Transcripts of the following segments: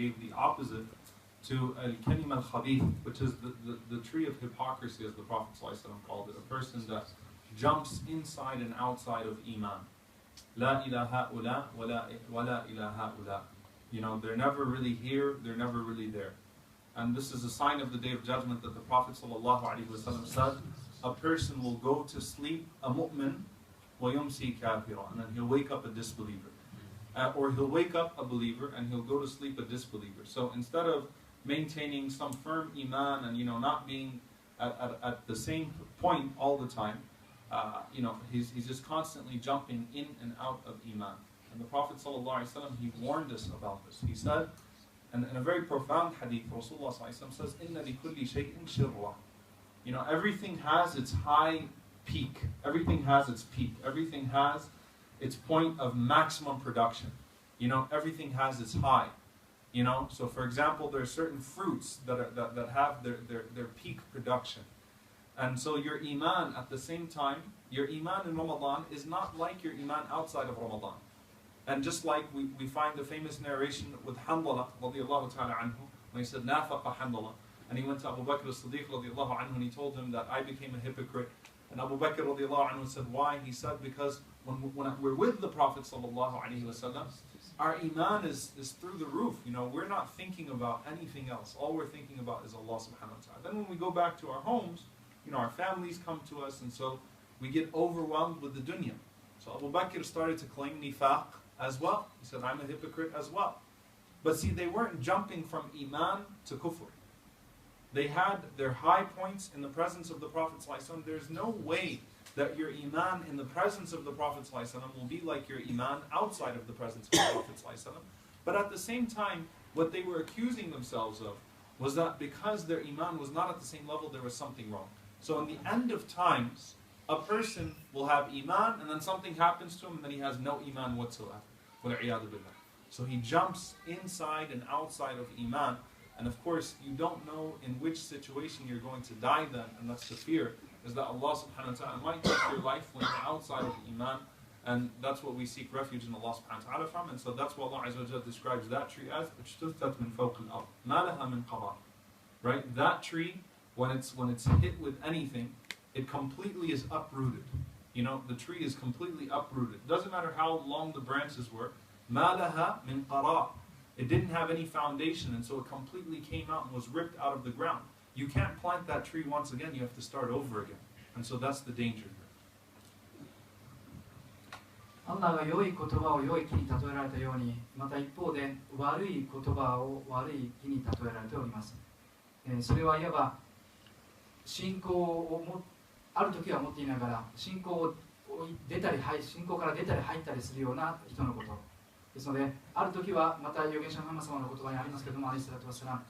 gave the opposite to al-kalim al-khabith, which is the tree of hypocrisy, as the Prophet ﷺ called it, a person that jumps inside and outside of iman. La ilaha ula wa la ilaha ula. You know, they're never really here, they're never really there. And this is a sign of the Day of Judgment that the Prophet ﷺ said, a person will go to sleep a mu'min wa yumsi kafira, and then he'll wake up a disbeliever. Or he'll wake up a believer and he'll go to sleep a disbeliever. So instead of maintaining some firm iman and, you know, not being at the same point all the time, you know, he's just constantly jumping in and out of iman. And the Prophet ﷺ, he warned us about this. He said, and in a very profound hadith, Rasulullah ﷺ says, "Inna li kulli shay'in shirra." You know, everything has its high peak. Everything has its peak. Everything has its point of maximum production. You know, everything has its high. You know, so for example, there are certain fruits that have their peak production. And so your iman at the same time, your iman in Ramadan is not like your iman outside of Ramadan. And just like we find the famous narration with Hanzala radiallahu ta'ala anhu, when he said, Nafaqa Hanzala, and he went to Abu Bakr as-Siddiq radiallahu anhu and he told him that I became a hypocrite. And Abu Bakr radiallahu anhu said, why? He said, because when we're with the Prophet sallallahu alaihi wasallam, our iman is through the roof. You know, we're not thinking about anything else. All we're thinking about is Allah subhanahu wa ta'ala. Then when we go back to our homes, you know, our families come to us, and so we get overwhelmed with the dunya. So Abu Bakr started to claim nifaq as well. He said, I'm a hypocrite as well. But see, they weren't jumping from iman to kufr. They had their high points in the presence of the Prophet ﷺ. There's no way that your iman in the presence of the Prophet ﷺ will be like your iman outside of the presence of the Prophet ﷺ. But at the same time, what they were accusing themselves of was that because their iman was not at the same level, there was something wrong. So in the end of times, a person will have iman, and then something happens to him, and then he has no iman whatsoever. So he jumps inside and outside of iman. And of course, you don't know in which situation you're going to die then, and that's the fear, is that Allah subhanahu wa ta'ala might take your life when you're outside of iman, and that's what we seek refuge in Allah subhanahu wa ta'ala from, and so that's what Allah azza wa jalla describes that tree as, اجتثت من فوق الأرض ما لها من قرار. Right? That tree, when it's hit with anything, it completely is uprooted. You know, the tree is completely uprooted. It doesn't matter how long the branches were, ما لها من قرار. It didn't have any foundation, and so it completely came out and was ripped out of the ground. You can't plant that tree once again, you have to start over again. And so that's the danger. アンナが良い言葉を良い木に例えられたように、また一方で悪い言葉を悪い木に例えられております。それはいわば信仰をある時は持っていながら信仰から出たり入ったりするような人のこと。ですので、ある時はまた預言者ムハンマド様の言葉にありますけれども、アリスラトワサラム、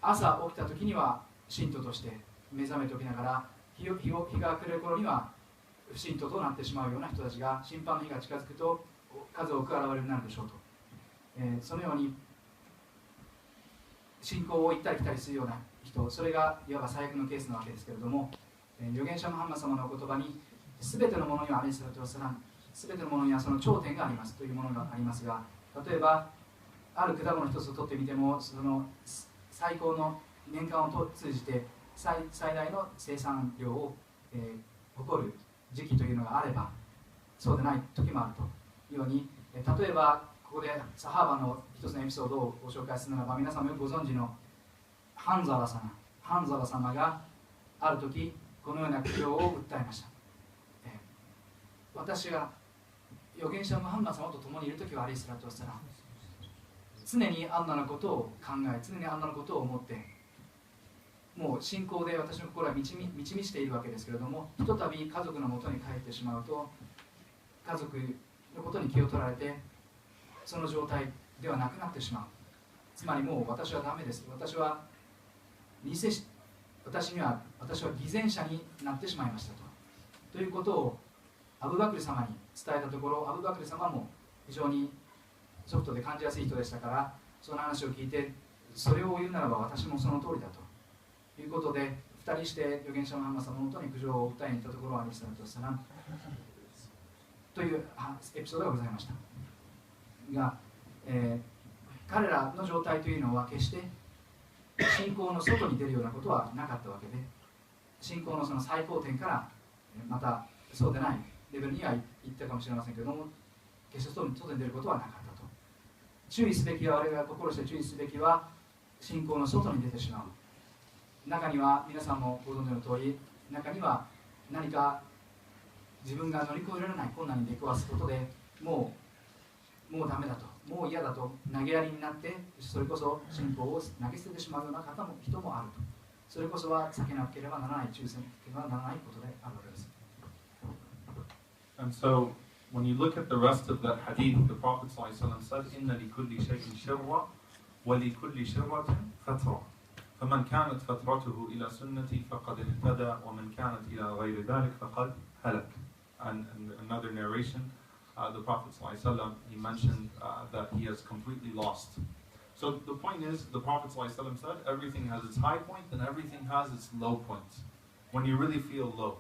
朝起きた時には信徒として目覚めておきながら、日が暮れる頃には不信徒となってしまうような人たちが、審判の日が近づくと数多く現れるようになるでしょうと。そのように信仰を行ったり来たりするような人、それがいわば最悪のケースなわけですけれども、預言者ムハンマド様の言葉に、すべてのものにはアリスラトワサラム、すべてのものにはその頂点がありますというものがありますが、例えばある果物一つを取ってみても、その最高の年間を通じて最大の生産量を、誇る時期というのがあれば、そうでない時もあるというように、例えばここでサハーバの一つのエピソードをご紹介するならば、皆さんもよくご存知のハンザラ様がある時このような苦情を訴えました。私が預言者ムハンマド様と共にいるときはアリスラトワサラム、常にアンナのことを考え、常にアンナのことを思って、もう信仰で私の心は満ち満ちているわけですけれども、ひとたび家族のもとに帰ってしまうと、家族のことに気を取られて、その状態ではなくなってしまう。つまりもう私はダメです。私は偽善者になってしまいましたということをアブバクル様に伝えたところ、アブバクル様も非常にソフトで感じやすい人でしたから、その話を聞いて、それを言うならば私もその通りだということで、2人して預言者ムハンマド様のもとに苦情を訴えに行ったところ、アリスラトワサラムというエピソードがございましたが、彼らの状態というのは決して信仰の外に出るようなことはなかったわけで、信仰のその最高点からまたそうでないレベルには行ったかもしれませんけれども、決して外に出ることはなかったと。注意すべきは、我々が心して注意すべきは信仰の外に出てしまう。中には皆さんもご存知の通り、中には何か自分が乗り越えられない困難に出くわすことでもうダメだと、もう嫌だと投げやりになって、それこそ信仰を投げ捨ててしまうような人もあると。それこそは避けなければならない、注意しなければならないことであるわけです。 And so, when you look at the rest of that hadith, the Prophet ﷺ said, إِنَّ لِكُلِّ شَيْءٍ شِرَّةً وَلِكُلِّ شِرَّةٍ فَتْرَةً فَمَنْ كَانَتْ فَتْرَتُهُ إِلَى سُنَّتِي فَقَدْ اهْتَدَى وَمَنْ كَانَتْ إِلَى غَيْرِ ذَلِكَ فَقَدْ هَلَكَ. And in another narration, the Prophet ﷺ, he mentioned that he has completely lost. So the point is, the Prophet ﷺ said, everything has its high point and everything has its low point, when you really feel low.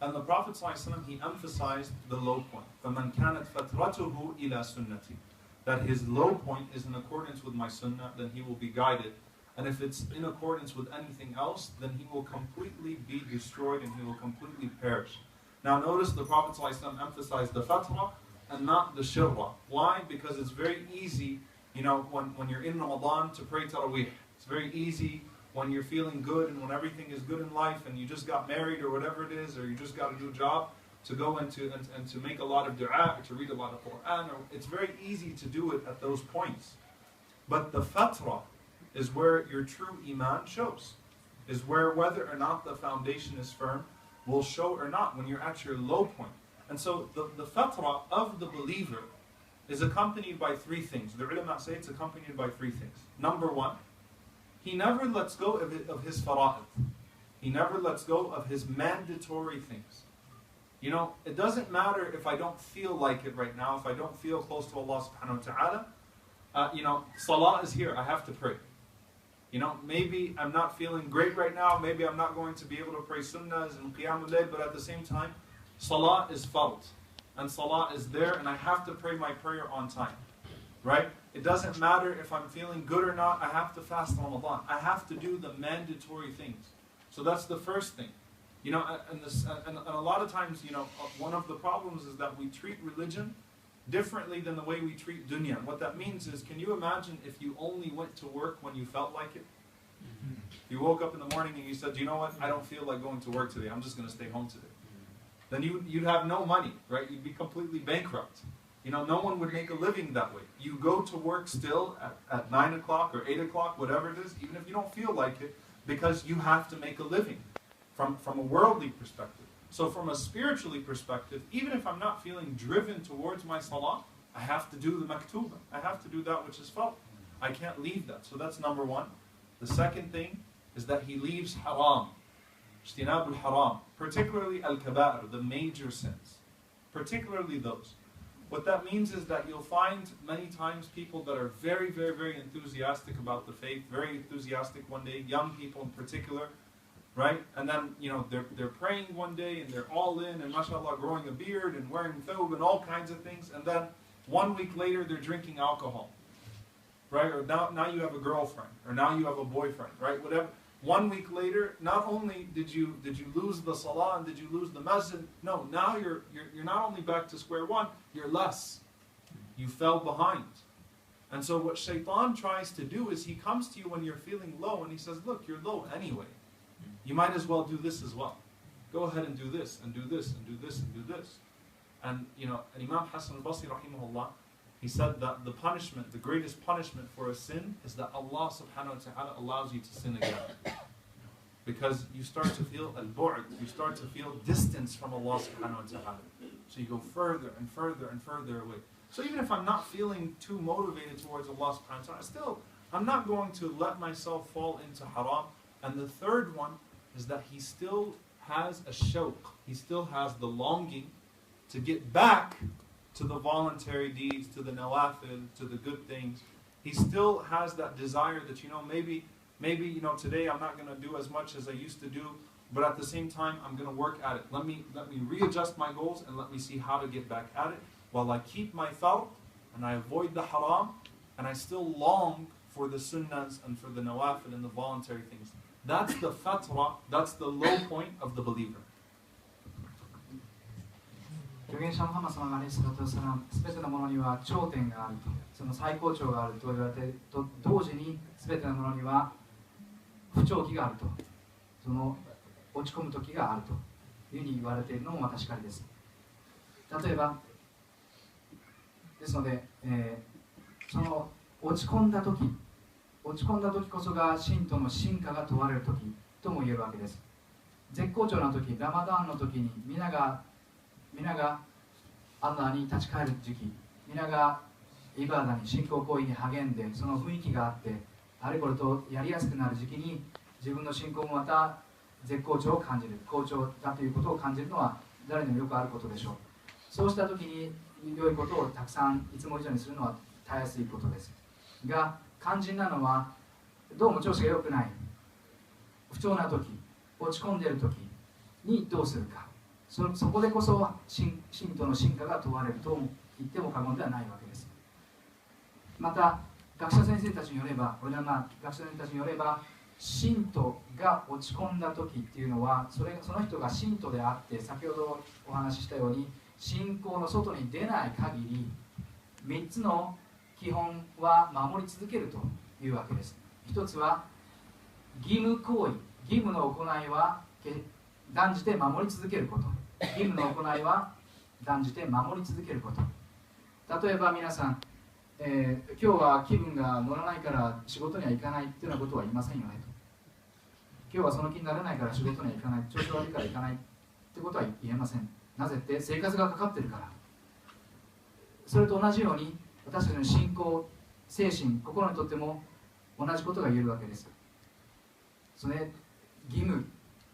And the Prophet ﷺ, he emphasized the low point. فَمَنْ كَانَتْ فَتْرَتُهُ إِلَى سُنَّتِي, that his low point is in accordance with my sunnah, then he will be guided. And if it's in accordance with anything else, then he will completely be destroyed and he will completely perish. Now notice the Prophet ﷺ emphasized the fatra and not the shirra. Why? Because it's very easy, when you're in Ramadan to pray Taraweeh. It's very easy when you're feeling good and when everything is good in life and you just got married or whatever it is, or you just got a new job, to go into and to make a lot of dua, or to read a lot of Quran. It's very easy to do it at those points. But the fatra is where your true iman shows, is where whether or not the foundation is firm will show or not when you're at your low point. And so the fatra of the believer is accompanied by three things. The ulama say it's accompanied by three things. Number one, he never lets go of his fara'id. He never lets go of his mandatory things. It doesn't matter if I don't feel like it right now, if I don't feel close to Allah subhanahu wa ta'ala. Salah is here, I have to pray. Maybe I'm not feeling great right now, maybe I'm not going to be able to pray sunnahs and qiyamul layl, but at the same time, salah is fard. And salah is there, and I have to pray my prayer on time. Right? It doesn't matter if I'm feeling good or not, I have to fast Ramadan. I have to do the mandatory things. So that's the first thing. And a lot of times, one of the problems is that we treat religion differently than the way we treat dunya. What that means is, can you imagine if you only went to work when you felt like it? You woke up in the morning and you said, you know what, I don't feel like going to work today, I'm just going to stay home today. Then you'd have no money, right? You'd be completely bankrupt. No one would make a living that way. You go to work still at 9 o'clock or 8 o'clock, whatever it is, even if you don't feel like it, because you have to make a living from a worldly perspective. So from a spiritually perspective, even if I'm not feeling driven towards my salah, I have to do the maktuba. I have to do that which is fard. I can't leave that. So that's number one. The second thing is that he leaves haram. Ijtinab al-haram. Particularly al-kaba'ir, the major sins. Particularly those. What that means is that you'll find many times people that are very, very, very enthusiastic about the faith, very enthusiastic one day, young people in particular, right? And then, they're praying one day and they're all in and mashallah growing a beard and wearing thawb and all kinds of things, and then 1 week later they're drinking alcohol, right? Or now you have a girlfriend, or now you have a boyfriend, right? Whatever. 1 week later, not only did you lose the salah and did you lose the masjid, no, now you're not only back to square one, you're less. You fell behind. And so what shaitan tries to do is he comes to you when you're feeling low and he says, look, you're low anyway. You might as well do this as well. Go ahead and do this, and do this, and do this, and do this. And Imam Hassan al-Basri rahimahullah, he said that the greatest punishment for a sin is that Allah subhanahu wa ta'ala allows you to sin again. Because you start to feel al-bu'd, you start to feel distance from Allah subhanahu wa ta'ala. So you go further and further and further away. So even if I'm not feeling too motivated towards Allah subhanahu wa ta'ala, still, I'm not going to let myself fall into haram. And the third one is that he still has a shawq, he still has the longing to get back to the voluntary deeds, to the nawafil, to the good things. He still has that desire that, maybe today I'm not going to do as much as I used to do, but at the same time I'm going to work at it. Let me readjust my goals and let me see how to get back at it while I keep my thawb and I avoid the haram, and I still long for the sunnahs and for the nawafil and the voluntary things. That's the fatra, that's the low point of the believer. 預言者ムハンマド様がすべてのものには頂点があると、その最高潮があると言われていると同時に、すべてのものには不調期があると、その落ち込む時があるというふうに言われているのも確かにです。例えばですので、その落ち込んだ時こそが信徒の進化が問われる時とも言えるわけです。絶好調な時、ラマダンの時に皆がアッラーに立ち返る時期、皆がイバダに信仰行為に励んで、その雰囲気があってあれこれとやりやすくなる時期に、自分の信仰もまた絶好調を感じる、好調だということを感じるのは誰にもよくあることでしょう。そうした時に良いことをたくさんいつも以上にするのはたやすいことですが、肝心なのはどうも調子が良くない、不調な時、落ち込んでいる時にどうするか、そこでこそ信徒の進化が問われると言っても過言ではないわけです。また学者先生たちによれば、信徒が落ち込んだ時っていうのは、その人が信徒であって、先ほどお話ししたように信仰の外に出ない限り3つの基本は守り続けるというわけです。一つは義務行為、義務の行いは断じて守り続けること。義務の行いは断じて守り続けること。例えば皆さん、今日は気分が乗らないから仕事には行かないっていうようなことは言いませんよねと。今日はその気にならないから仕事には行かない、調子悪いから行かないってことは言えません。なぜって生活がかかってるから。それと同じように私たちの信仰、精神、心にとっても同じことが言えるわけです。それ義務、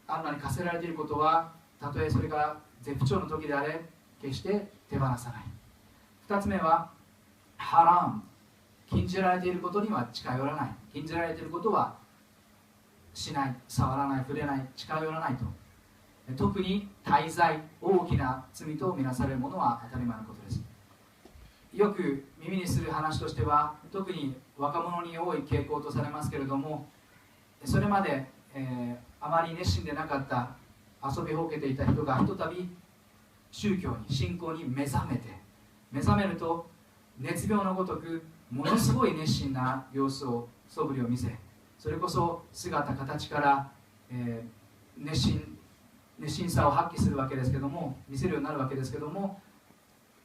アンラに課せられていることは、たとえそれが絶不調の時であれ、決して手放さない。2つ目はハラム、禁じられていることには近寄らない。禁じられていることはしない、触らない、触れない、近寄らないと。特に大罪、大きな罪とみなされるものは当たり前のことです。よく耳にする話としては、特に若者に多い傾向とされますけれども、それまで、あまり熱心でなかった遊びほうけていた人がひとたび宗教に、信仰に目覚めると、熱病のごとくものすごい熱心な様子を、素振りを見せ、それこそ姿形から、熱心さを発揮するわけですけども、見せるようになるわけですけども、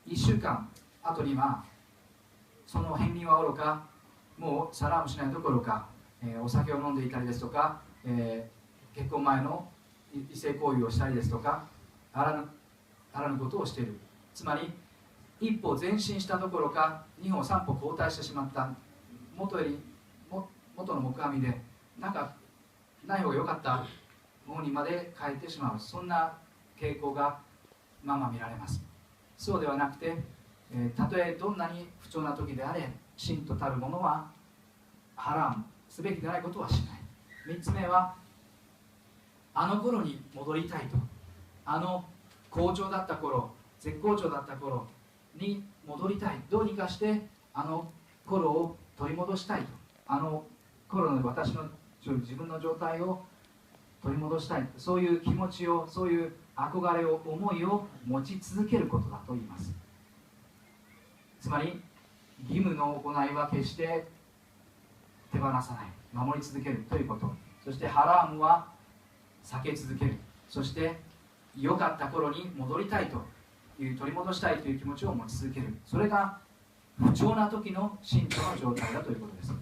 1週間後にはその片鱗はおろか、もうサラームしないどころか、お酒を飲んでいたりですとか、結婚前の異性行為をしたりですとか、あらぬことをしている。つまり一歩前進したどころか2歩3歩後退してしまった、元の木阿弥でなんかない方が良かった方にまで変えてしまう、そんな傾向がまま見られます。そうではなくて、たとえどんなに不調な時であれ、信とたるものはハラム、すべきでないことはしない。3つ目はあの頃に戻りたいと。あの好調だった頃、絶好調だった頃に戻りたい。どうにかしてあの頃を取り戻したいと。あの頃の自分の状態を取り戻したい。そういう気持ちを、そういう憧れを、思いを持ち続けることだと言います。つまり義務の行いは決して手放さない、守り続けるということ。そしてハラームは避け続ける。そして良かった頃に戻りたいという、取り戻したいという気持ちを持ち続ける。それが不調な時の信徒の状態だということです。